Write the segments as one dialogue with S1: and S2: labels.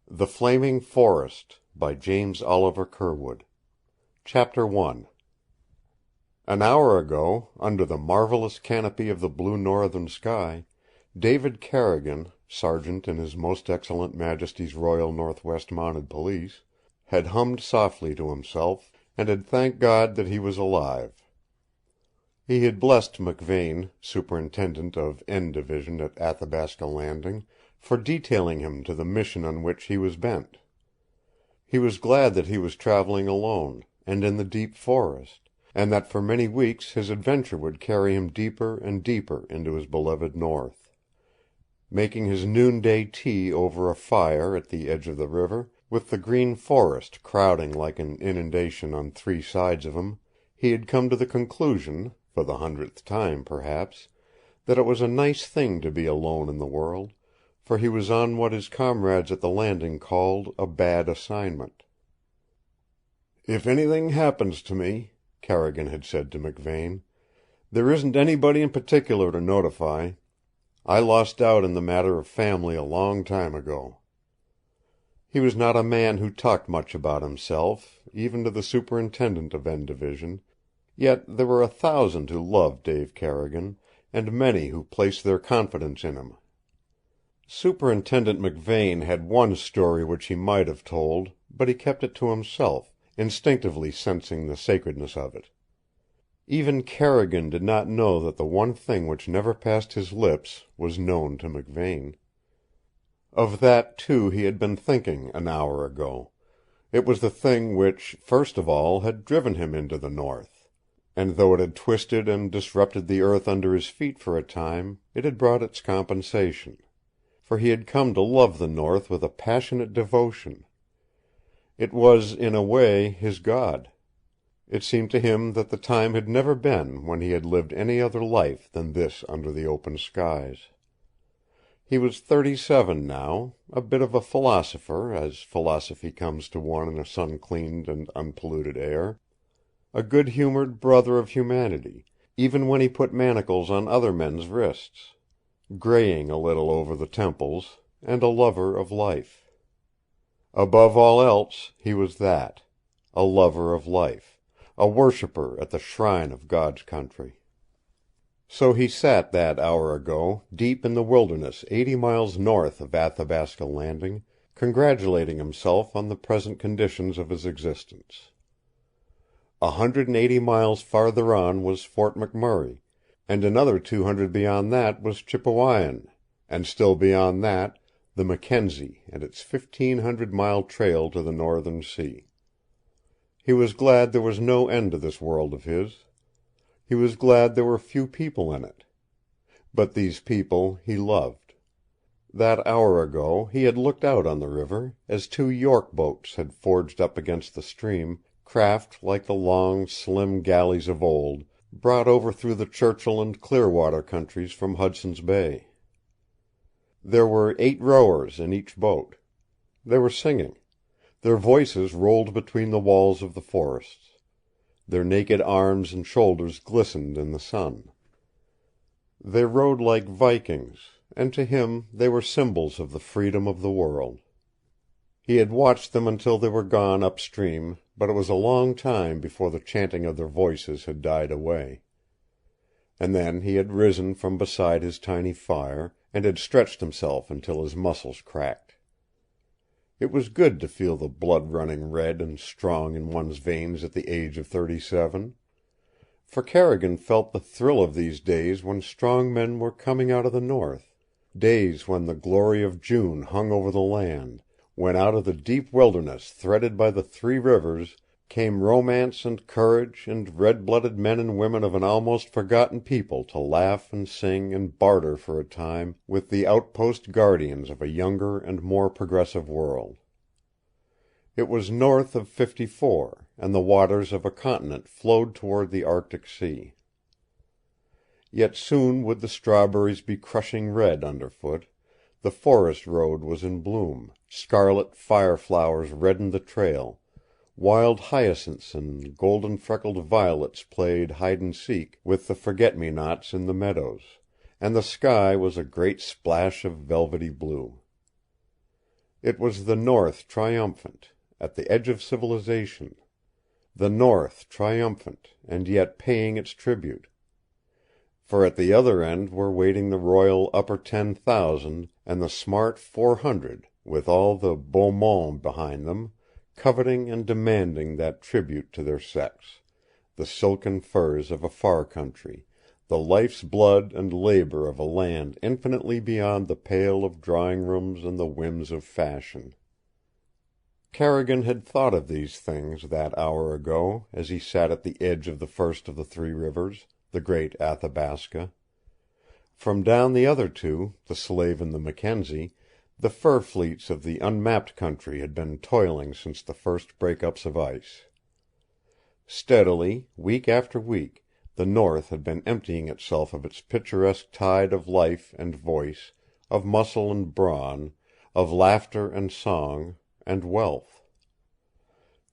S1: The Flaming Forest by James Oliver Curwood. Chapter 1. An hour ago, under the marvelous canopy of the blue northern sky, David Carrigan, Sergeant in His Most Excellent Majesty's Royal Northwest Mounted Police, had hummed softly to himself, and had thanked God that he was alive. He had blessed McVane, Superintendent of N Division at Athabasca Landing, for detailing him to the mission on which he was bent. He was glad that he was traveling alone, and in the deep forest, and that for many weeks his adventure would carry him deeper and deeper into his beloved North. Making his noonday tea over a fire at the edge of the river, with the green forest crowding like an inundation on three sides of him, he had come to the conclusion, for the 100th time perhaps, that it was a nice thing to be alone in the world, for he was on what his comrades at the Landing called a bad assignment. "If anything happens to me," Carrigan had said to McVane, "there isn't anybody in particular to notify. I lost out in the matter of family a long time ago." He was not a man who talked much about himself, even to the Superintendent of N Division, yet there were 1,000 who loved Dave Carrigan, and many who placed their confidence in him. Superintendent McVane had one story which he might have told, but he kept it to himself, instinctively sensing the sacredness of it. Even Carrigan did not know that the one thing which never passed his lips was known to McVane. Of that, too, he had been thinking an hour ago. It was the thing which, first of all, had driven him into the North. And though it had twisted and disrupted the earth under his feet for a time, it had brought its compensation. For he had come to love the North with a passionate devotion. It was, in a way, his God. It seemed to him that the time had never been when he had lived any other life than this under the open skies. He was 37 now, a bit of a philosopher, as philosophy comes to one in a sun-cleaned and unpolluted air, a good-humored brother of humanity, even when he put manacles on other men's wrists, graying a little over the temples, and a lover of life. Above all else, he was that, a lover of life, a worshipper at the shrine of God's country. So he sat that hour ago, deep in the wilderness 80 miles north of Athabasca Landing, congratulating himself on the present conditions of his existence. 180 miles farther on was Fort McMurray, and another 200 beyond that was Chipewyan, and still beyond that, the Mackenzie and its 1,500-mile trail to the northern sea. He was glad there was no end to this world of his. He was glad there were few people in it. But these people he loved. That hour ago he had looked out on the river, as 2 York boats had forged up against the stream, craft like the long, slim galleys of old, brought over through the Churchill and Clearwater countries from Hudson's Bay. There were 8 rowers in each boat. They were singing. Their voices rolled between the walls of the forests. Their naked arms and shoulders glistened in the sun. They rowed like Vikings, and to him they were symbols of the freedom of the world. He had watched them until they were gone upstream, but it was a long time before the chanting of their voices had died away. And then he had risen from beside his tiny fire, and had stretched himself until his muscles cracked. It was good to feel the blood running red and strong in one's veins at the age of 37. For Carrigan felt the thrill of these days when strong men were coming out of the north, days when the glory of June hung over the land, when out of the deep wilderness threaded by the 3 rivers came romance and courage and red-blooded men and women of an almost forgotten people to laugh and sing and barter for a time with the outpost guardians of a younger and more progressive world. It was north of 54, and the waters of a continent flowed toward the Arctic Sea. Yet soon would the strawberries be crushing red underfoot. The forest road was in bloom, scarlet fire-flowers reddened the trail, wild hyacinths and golden-freckled violets played hide-and-seek with the forget-me-nots in the meadows, and the sky was a great splash of velvety blue. It was the North triumphant, at the edge of civilization. The North triumphant, and yet paying its tribute. For at the other end were waiting the royal upper 10,000 and the smart 400, with all the beau monde behind them, coveting and demanding that tribute to their sex, the silken furs of a far country, the life's blood and labor of a land infinitely beyond the pale of drawing-rooms and the whims of fashion. Carrigan had thought of these things that hour ago as he sat at the edge of the first of the three rivers, the great Athabasca. From down the other two, the Slave and the Mackenzie, the fur fleets of the unmapped country had been toiling since the first break-ups of ice. Steadily, week after week, the North had been emptying itself of its picturesque tide of life and voice, of muscle and brawn, of laughter and song, and wealth.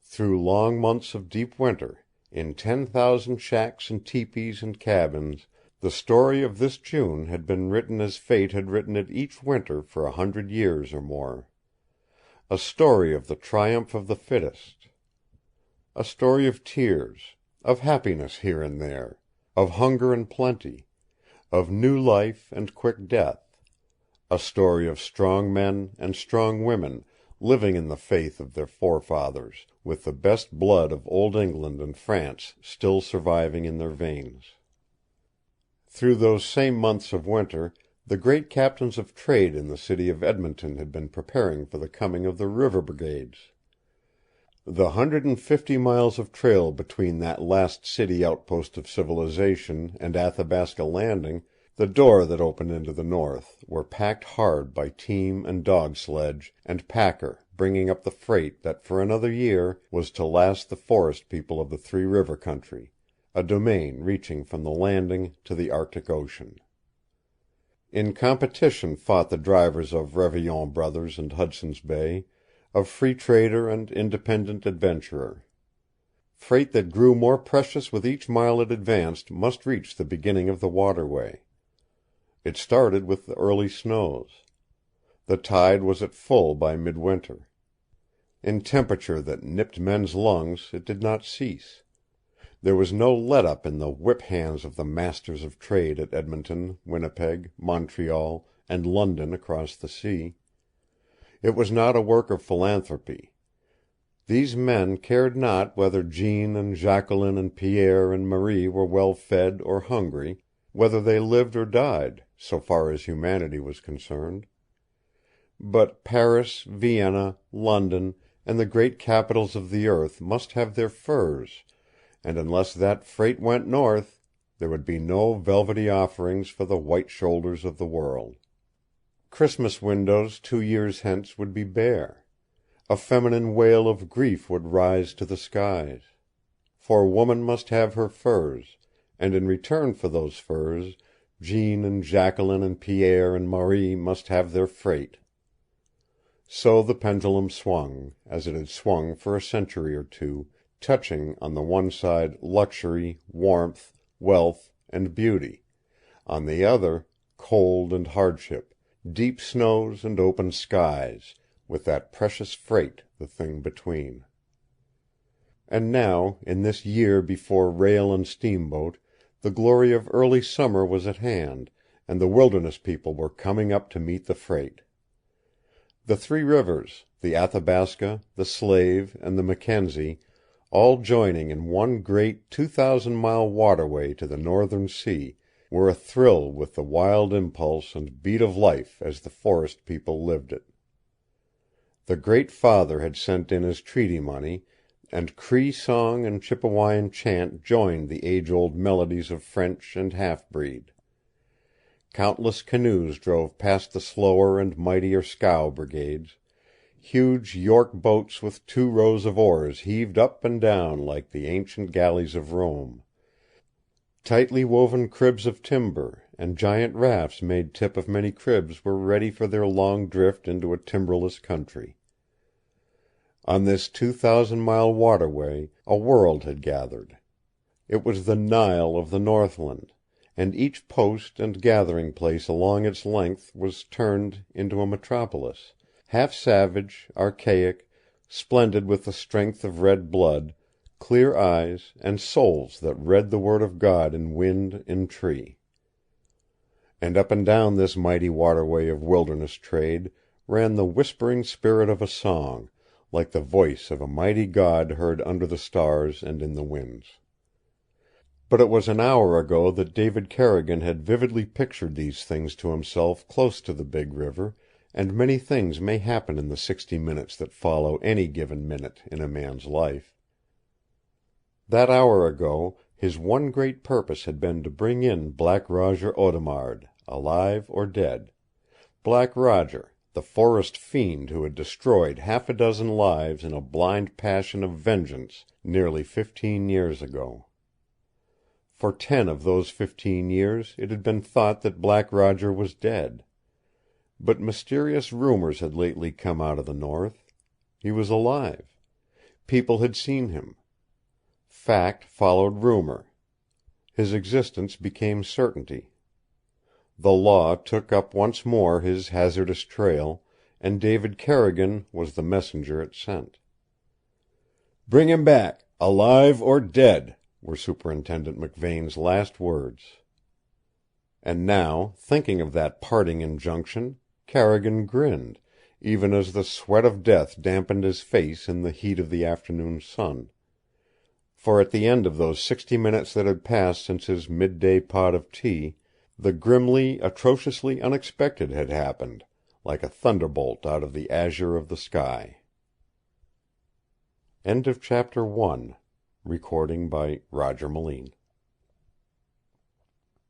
S1: Through long months of deep winter, in 10,000 shacks and teepees and cabins, the story of this June had been written as fate had written it each winter for 100 years or more. A story of the triumph of the fittest. A story of tears, of happiness here and there, of hunger and plenty, of new life and quick death. A story of strong men and strong women living in the faith of their forefathers, with the best blood of old England and France still surviving in their veins. Through those same months of winter, the great captains of trade in the city of Edmonton had been preparing for the coming of the river brigades. The 150 miles of trail between that last city outpost of civilization and Athabasca Landing, the door that opened into the north, were packed hard by team and dog sledge and packer bringing up the freight that for another year was to last the forest people of the Three River country, a domain reaching from the Landing to the Arctic Ocean. In competition fought the drivers of Révillon Brothers and Hudson's Bay, of Free Trader and Independent Adventurer. Freight that grew more precious with each mile it advanced must reach the beginning of the waterway. It started with the early snows. The tide was at full by midwinter. In temperature that nipped men's lungs it did not cease. There was no let-up in the whip hands of the masters of trade at Edmonton, Winnipeg, Montreal, and London across the sea. It was not a work of philanthropy. These men cared not whether Jean and Jacqueline and Pierre and Marie were well fed or hungry, whether they lived or died, so far as humanity was concerned. But Paris, Vienna, London, and the great capitals of the earth must have their furs, and unless that freight went north, there would be no velvety offerings for the white shoulders of the world. Christmas windows 2 years hence would be bare. A feminine wail of grief would rise to the skies. For woman must have her furs, and in return for those furs, Jean and Jacqueline and Pierre and Marie must have their freight. So the pendulum swung, as it had swung for a century or two, touching on the one side luxury, warmth, wealth, and beauty, on the other cold and hardship, deep snows and open skies, with that precious freight the thing between. And now, in this year before rail and steamboat, the glory of early summer was at hand, and the wilderness people were coming up to meet the freight. The Three Rivers, the Athabasca, the Slave, and the Mackenzie, all joining in one great 2,000-mile waterway to the northern sea, were athrill with the wild impulse and beat of life as the forest people lived it. The Great Father had sent in his treaty money, and Cree song and Chippewayan chant joined the age-old melodies of French and half-breed. Countless canoes drove past the slower and mightier scow brigades. Huge York boats with 2 rows of oars heaved up and down like the ancient galleys of Rome. Tightly woven cribs of timber, and giant rafts made tip of many cribs were ready for their long drift into a timberless country. On this 2,000-mile waterway a world had gathered. It was the Nile of the Northland, and each post and gathering place along its length was turned into a metropolis, half savage, archaic, splendid with the strength of red blood, clear eyes, and souls that read the word of God in wind and tree. And up and down this mighty waterway of wilderness trade ran the whispering spirit of a song, like the voice of a mighty God heard under the stars and in the winds. But it was an hour ago that David Carrigan had vividly pictured these things to himself close to the big river, and many things may happen in the 60 minutes that follow any given minute in a man's life. That hour ago his one great purpose had been to bring in Black Roger Audemard, alive or dead. Black Roger, the forest fiend who had destroyed 6 lives in a blind passion of vengeance nearly 15 years ago. For 10 of those 15 years it had been thought that Black Roger was dead. But mysterious rumors had lately come out of the north. He was alive. People had seen him. Fact followed rumor. His existence became certainty. The law took up once more his hazardous trail, and David Carrigan was the messenger it sent. "Bring him back, alive or dead," were Superintendent McVane's last words. And now, thinking of that parting injunction, Carrigan grinned, even as the sweat of death dampened his face in the heat of the afternoon sun. For at the end of those 60 minutes that had passed since his midday pot of tea, the grimly, atrociously unexpected had happened, like a thunderbolt out of the azure of the sky. End of chapter 1. Recording by Roger Moline.